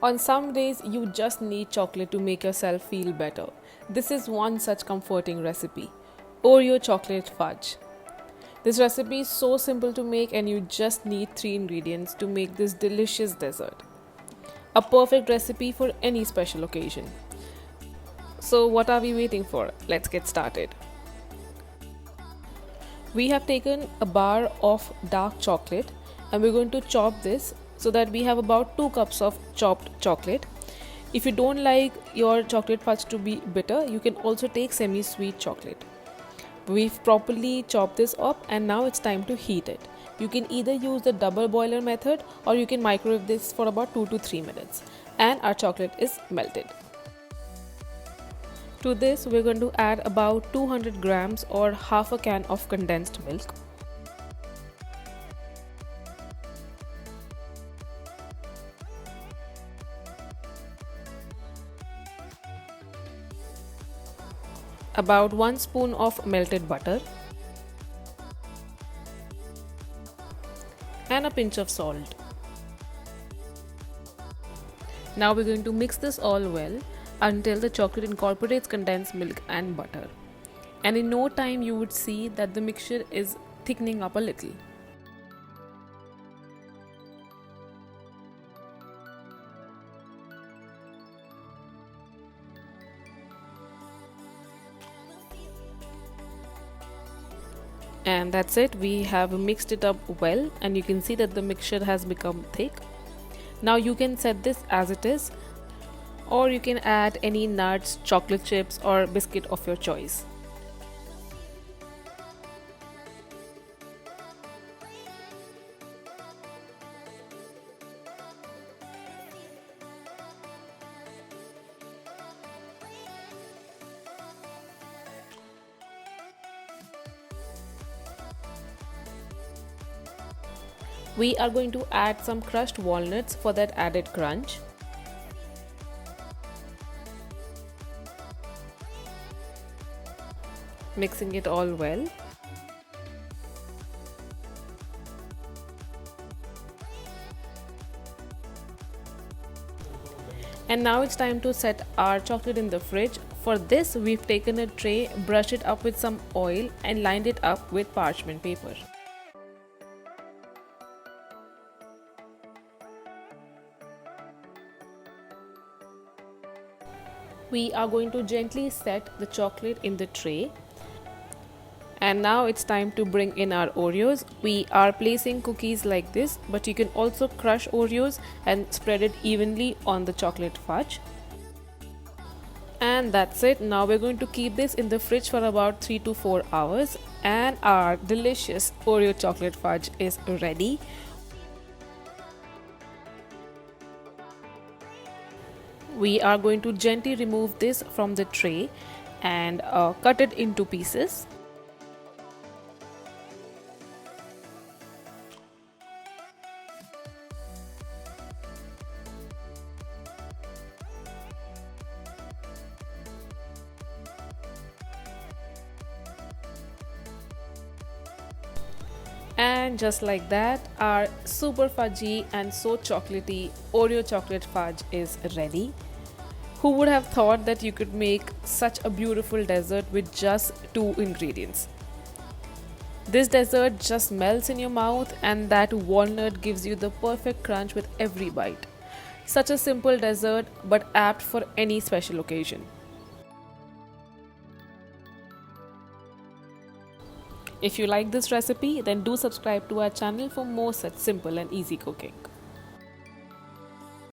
On some days, you just need chocolate to make yourself feel better. This is one such comforting recipe, Oreo chocolate fudge. This recipe is so simple to make, and you just need 3 ingredients to make this delicious dessert. A perfect recipe for any special occasion. So, what are we waiting for? Let's get started. We have taken a bar of dark chocolate and we're going to chop this so that we have about 2 cups of chopped chocolate. If you don't like your chocolate fudge to be bitter, you can also take semi-sweet chocolate. We've properly chopped this up and now it's time to heat it. You can either use the double boiler method or you can microwave this for about 2 to 3 minutes and our chocolate is melted. To this, we're going to add about 200 grams or half a can of condensed milk. About 1 spoon of melted butter and a pinch of salt. Now we're going to mix this all well until the chocolate incorporates condensed milk and butter. And in no time you would see that the mixture is thickening up a little. And that's it, we have mixed it up well and you can see that the mixture has become thick. Now you can set this as it is, or you can add any nuts, chocolate chips or biscuit of your choice. We are going to add some crushed walnuts for that added crunch. Mixing it all well. And now it's time to set our chocolate in the fridge. For this, we've taken a tray, brushed it up with some oil and lined it up with parchment paper. We are going to gently set the chocolate in the tray. And now it's time to bring in our Oreos. We are placing cookies like this, but you can also crush Oreos and spread it evenly on the chocolate fudge. And that's it. Now we're going to keep this in the fridge for about 3 to 4 hours and our delicious Oreo chocolate fudge is ready. We are going to gently remove this from the tray and cut it into pieces. And just like that, our super fudgy and so chocolatey Oreo chocolate fudge is ready. Who would have thought that you could make such a beautiful dessert with just 2 ingredients? This dessert just melts in your mouth and that walnut gives you the perfect crunch with every bite. Such a simple dessert but apt for any special occasion. If you like this recipe, then do subscribe to our channel for more such simple and easy cooking.